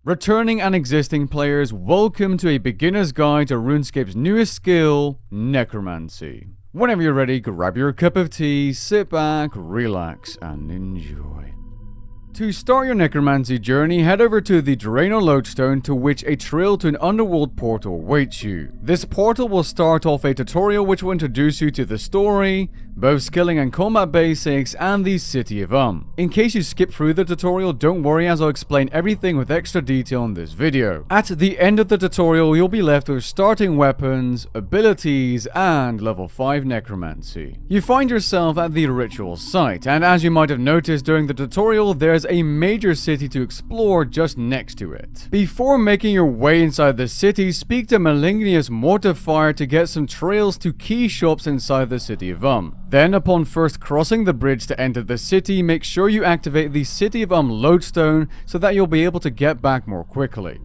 Returning and existing players, welcome to a beginner's guide to RuneScape's newest skill, Necromancy. Whenever you're ready, grab your cup of tea, sit back, relax, and enjoy. To start your Necromancy journey, head over to the Draenor Lodestone, to which a trail to an underworld portal awaits you. This portal will start off a tutorial which will introduce you to the story, both skilling and combat basics, and the City of In case you skip through the tutorial, don't worry, as I'll explain everything with extra detail in this video. At the end of the tutorial, you'll be left with starting weapons, abilities, and level 5 Necromancy. You find yourself at the ritual site, and as you might have noticed during the tutorial, there's a major city to explore just next to it. Before making your way inside the city, speak to Malignius Mortifier to get some trails to key shops inside the City of Then, upon first crossing the bridge to enter the city, make sure you activate the City of Lodestone so that you'll be able to get back more quickly.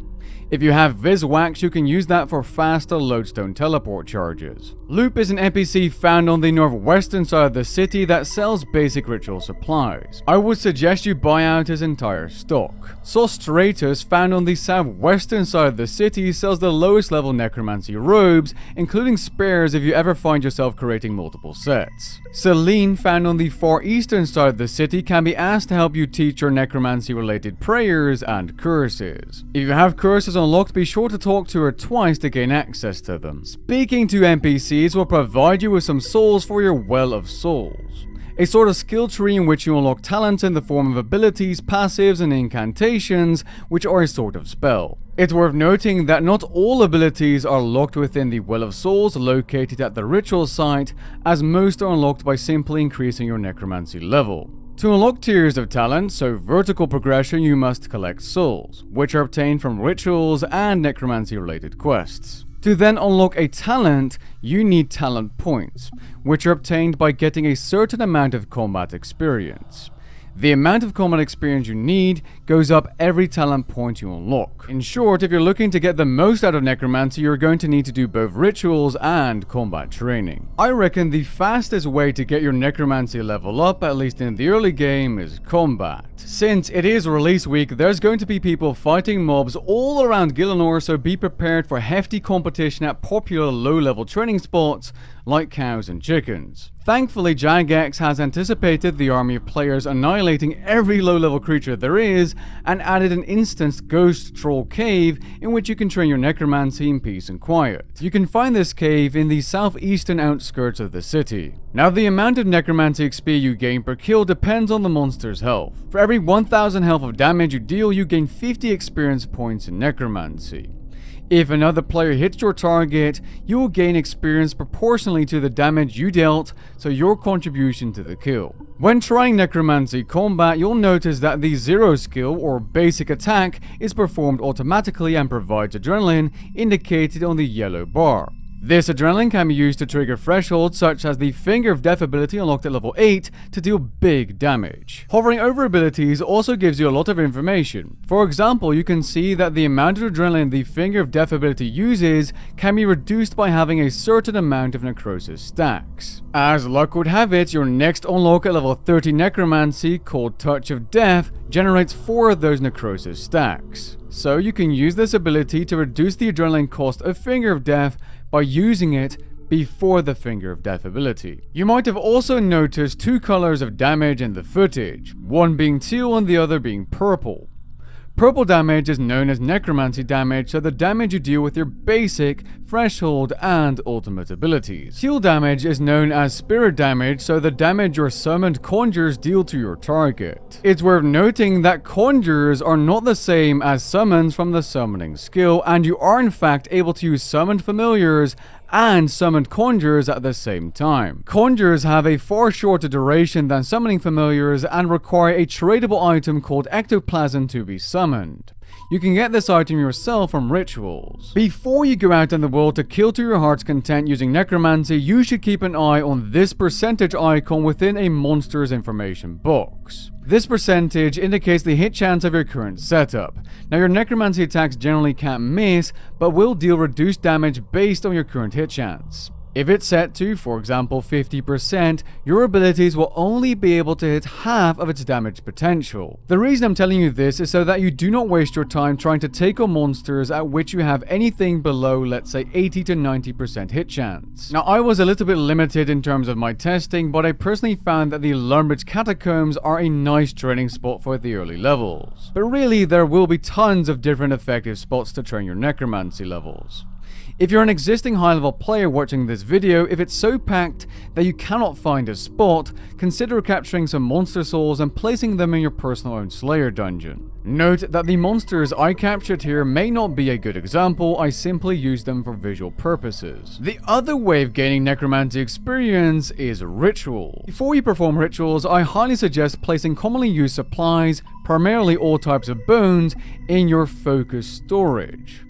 If you have Viswax, you can use that for faster lodestone teleport charges. Loop is an NPC found on the northwestern side of the city that sells basic ritual supplies. I would suggest you buy out his entire stock. Sostratus, found on the southwestern side of the city, sells the lowest level necromancy robes, including spares if you ever find yourself creating multiple sets. Selene, found on the far eastern side of the city, can be asked to help you teach your necromancy related prayers and curses. If you have curses unlocked, be sure to talk to her twice to gain access to them. Speaking to NPCs will provide you with some souls for your Well of Souls, a sort of skill tree in which you unlock talents in the form of abilities, passives, and incantations, which are a sort of spell. It's worth noting that not all abilities are locked within the Well of Souls located at the ritual site, as most are unlocked by simply increasing your necromancy level. To unlock tiers of talent, so vertical progression, you must collect souls, which are obtained from rituals and necromancy related quests. To then unlock a talent, you need talent points, which are obtained by getting a certain amount of combat experience. The amount of combat experience you need goes up every talent point you unlock. In short, if you're looking to get the most out of necromancy, you're going to need to do both rituals and combat training. I reckon the fastest way to get your necromancy level up, at least in the early game, is combat. Since it is release week, there's going to be people fighting mobs all around Gielinor, so be prepared for hefty competition at popular low-level training spots like cows and chickens. Thankfully, Jagex has anticipated the army of players annihilating every low-level creature there is, and added an instanced Ghost Troll Cave in which you can train your necromancy in peace and quiet. You can find this cave in the southeastern outskirts of the city. Now, the amount of necromancy XP you gain per kill depends on the monster's health. For every 1000 health of damage you deal, you gain 50 experience points in necromancy. If another player hits your target, you will gain experience proportionally to the damage you dealt, so your contribution to the kill. When trying necromancy combat, you'll notice that the zero skill, or basic attack, is performed automatically and provides adrenaline, indicated on the yellow bar. This adrenaline can be used to trigger thresholds such as the Finger of Death ability unlocked at level 8 to deal big damage. Hovering over abilities also gives you a lot of information. For example, you can see that the amount of adrenaline the Finger of Death ability uses can be reduced by having a certain amount of necrosis stacks. As luck would have it, your next unlock at level 30 necromancy, called Touch of Death, generates 4 of those necrosis stacks. So you can use this ability to reduce the adrenaline cost of Finger of Death by using it before the Finger of Death ability. You might have also noticed 2 colors of damage in the footage, one being teal and the other being purple. Purple damage is known as necromancy damage, so the damage you deal with your basic, threshold, and ultimate abilities. Teal damage is known as spirit damage, so the damage your summoned conjures deal to your target. It's worth noting that conjures are not the same as summons from the summoning skill, and you are in fact able to use summoned familiars and summoned conjures at the same time. Conjures have a far shorter duration than summoning familiars and require a tradable item called ectoplasm to be summoned. You can get this item yourself from rituals. Before you go out in the world to kill to your heart's content using necromancy, you should keep an eye on this percentage icon within a monster's information box. This percentage indicates the hit chance of your current setup. Now, your necromancy attacks generally can't miss, but will deal reduced damage based on your current hit chance. If it's set to, for example, 50%, your abilities will only be able to hit half of its damage potential. The reason I'm telling you this is so that you do not waste your time trying to take on monsters at which you have anything below, let's say, 80 to 90% hit chance. Now, I was a little bit limited in terms of my testing, but I personally found that the Lumbridge Catacombs are a nice training spot for the early levels. But really, there will be tons of different effective spots to train your necromancy levels. If you're an existing high-level player watching this video, if it's so packed that you cannot find a spot, consider capturing some monster souls and placing them in your personal owned Slayer dungeon. Note that the monsters I captured here may not be a good example, I simply used them for visual purposes. The other way of gaining necromancy experience is ritual. Before you perform rituals, I highly suggest placing commonly used supplies, primarily all types of bones, in your focus storage.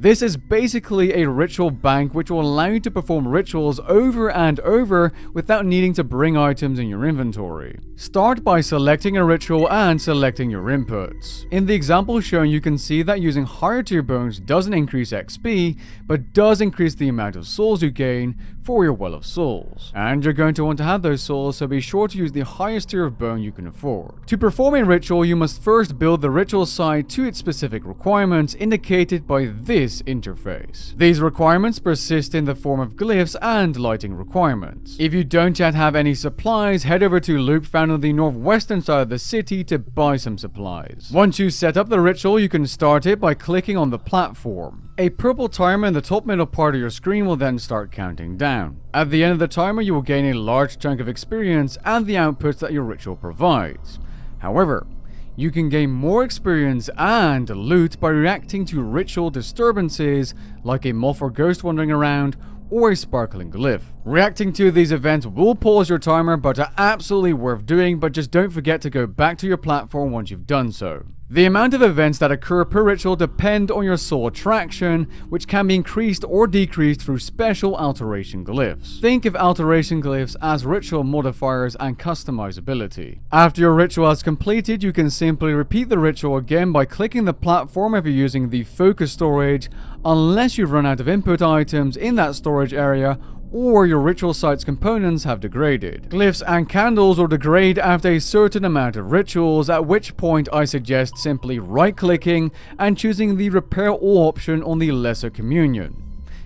This is basically a ritual bank which will allow you to perform rituals over and over without needing to bring items in your inventory. Start by selecting a ritual and selecting your inputs. In the example shown, you can see that using higher tier bones doesn't increase XP, but does increase the amount of souls you gain for your Well of Souls. And you're going to want to have those souls, so be sure to use the highest tier of bone you can afford. To perform a ritual, you must first build the ritual site to its specific requirements indicated by this interface. These requirements persist in the form of glyphs and lighting requirements. If you don't yet have any supplies, head over to Loop found on the northwestern side of the city to buy some supplies. Once you set up the ritual, you can start it by clicking on the platform. A purple timer in the top middle part of your screen will then start counting down. At the end of the timer, you will gain a large chunk of experience and the outputs that your ritual provides. However, you can gain more experience and loot by reacting to ritual disturbances like a moth or ghost wandering around or a sparkling glyph. Reacting to these events will pause your timer, but are absolutely worth doing, but just don't forget to go back to your platform once you've done so. The amount of events that occur per ritual depend on your soul attraction, which can be increased or decreased through special alteration glyphs. Think of alteration glyphs as ritual modifiers and customizability. After your ritual is completed, you can simply repeat the ritual again by clicking the platform if you're using the focus storage, unless you've run out of input items in that storage area or your ritual site's components have degraded. Glyphs and candles will degrade after a certain amount of rituals, at which point I suggest simply right-clicking and choosing the Repair All option on the Lesser Communion.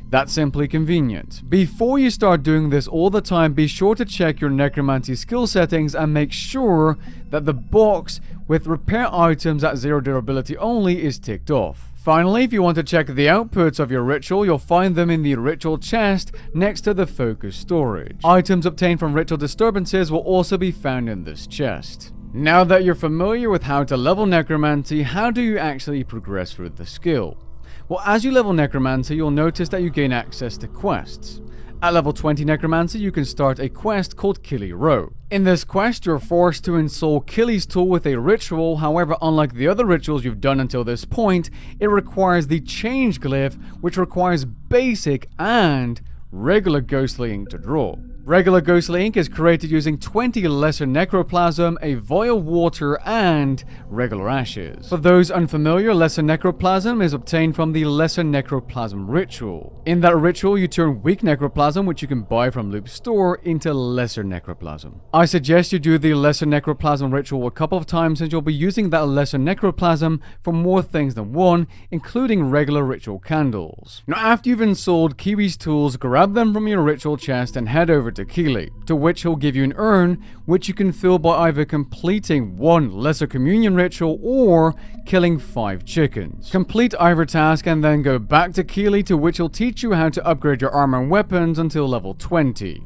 That's simply convenient. Before you start doing this all the time, be sure to check your necromancy skill settings and make sure that the box with repair items at 0 durability only is ticked off. Finally, if you want to check the outputs of your ritual, you'll find them in the ritual chest next to the focus storage. Items obtained from ritual disturbances will also be found in this chest. Now that you're familiar with how to level necromancy, how do you actually progress through the skill? Well, as you level necromancy, you'll notice that you gain access to quests. At level 20 necromancy, you can start a quest called Killy Row. In this quest, you're forced to install Killy's tool with a ritual. However, unlike the other rituals you've done until this point, it requires the change glyph, which requires basic and regular ghostly ink to draw. Regular ghostly ink is created using 20 lesser necroplasm, a vial of water, and regular ashes. For those unfamiliar, lesser necroplasm is obtained from the lesser necroplasm ritual. In that ritual, you turn weak necroplasm, which you can buy from Loop's store, into lesser necroplasm. I suggest you do the lesser necroplasm ritual a couple of times, since you'll be using that lesser necroplasm for more things than one, including regular ritual candles. Now, after you've installed Kiwi's tools, grab them from your ritual chest and head over to Keely, to which he'll give you an urn, which you can fill by either completing one Lesser Communion ritual or killing 5 chickens. Complete either task and then go back to Keely, to which he'll teach you how to upgrade your armor and weapons until level 20.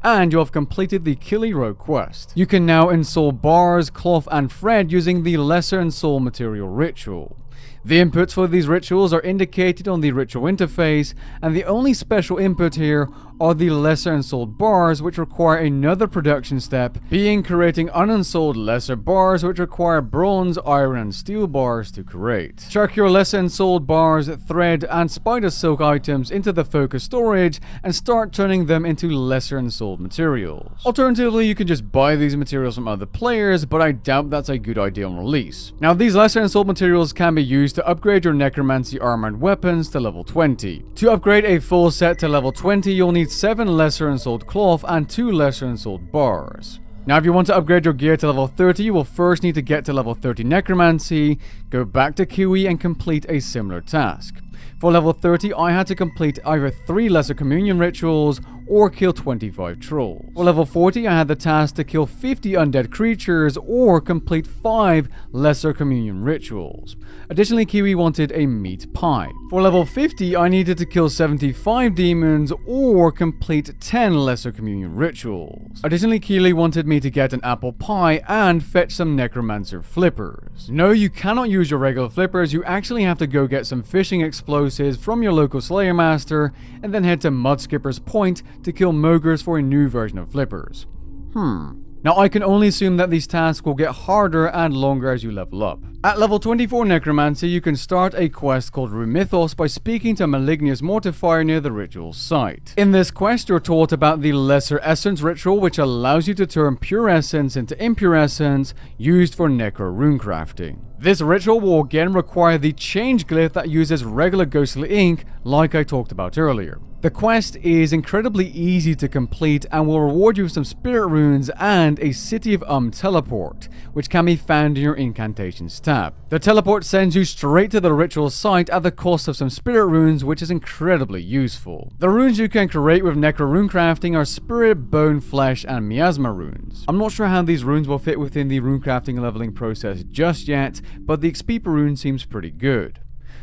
And you have completed the Killy Row quest. You can now install bars, cloth, and thread using the Lesser and Soul Material ritual. The inputs for these rituals are indicated on the ritual interface, and the only special input here are the lesser unsold bars, which require another production step, being creating ununsold lesser bars, which require bronze, iron, and steel bars to create. Chuck your lesser unsold bars, thread, and spider silk items into the focus storage and start turning them into lesser unsold materials. Alternatively, you can just buy these materials from other players, but I doubt that's a good idea on release. Now, these lesser unsold materials can be used to upgrade your necromancy armor and weapons to level 20. To upgrade a full set to level 20, you'll need complete 7 lesser unsold cloth and 2 lesser unsold bars. Now if you want to upgrade your gear to level 30, you will first need to get to level 30 Necromancy, go back to QE and complete a similar task. For level 30, I had to complete either 3 Lesser Communion rituals or kill 25 trolls. For level 40, I had the task to kill 50 undead creatures or complete 5 Lesser Communion rituals. Additionally, Kiwi wanted a meat pie. For level 50, I needed to kill 75 demons or complete 10 Lesser Communion rituals. Additionally, Keely wanted me to get an apple pie and fetch some necromancer flippers. No, you cannot use your regular flippers, you actually have to go get some fishing explosives from your local Slayer Master and then head to Mudskipper's Point to kill Mogres for a new version of flippers. Now I can only assume that these tasks will get harder and longer as you level up. At level 24 Necromancy, you can start a quest called Rumythos by speaking to Malignius Mortifier near the ritual site. In this quest, you're taught about the Lesser Essence ritual, which allows you to turn pure essence into impure essence, used for Necro-runecrafting. This ritual will again require the change glyph that uses regular ghostly ink, like I talked about earlier. The quest is incredibly easy to complete and will reward you with some spirit runes and a City of teleport, which can be found in your incantations tab. The teleport sends you straight to the ritual site at the cost of some spirit runes, which is incredibly useful. The runes you can create with Necro-runecrafting are spirit, bone, flesh, and miasma runes. I'm not sure how these runes will fit within the runecrafting leveling process just yet, but the XP per rune seems pretty good.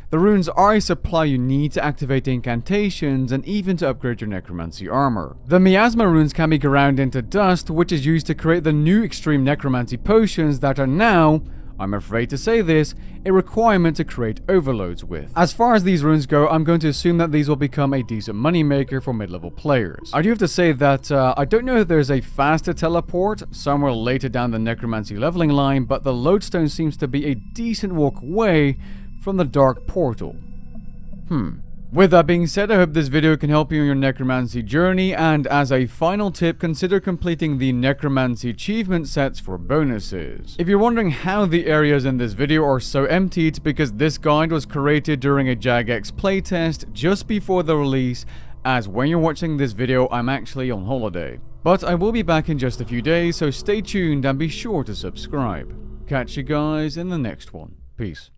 The runes are a supply you need to activate the incantations and even to upgrade your necromancy armor. The miasma runes can be ground into dust, which is used to create the new extreme necromancy potions that are now, I'm afraid to say this, a requirement to create overloads with. As far as these runes go, I'm going to assume that these will become a decent moneymaker for mid-level players. I do have to say that I don't know if there's a faster teleport somewhere later down the necromancy leveling line, but the lodestone seems to be a decent walk away from the dark portal. With that being said, I hope this video can help you on your necromancy journey, and as a final tip, consider completing the necromancy achievement sets for bonuses. If you're wondering how the areas in this video are so empty, it's because this guide was created during a Jagex playtest just before the release, as when you're watching this video, I'm actually on holiday. But I will be back in just a few days, so stay tuned and be sure to subscribe. Catch you guys in the next one. Peace.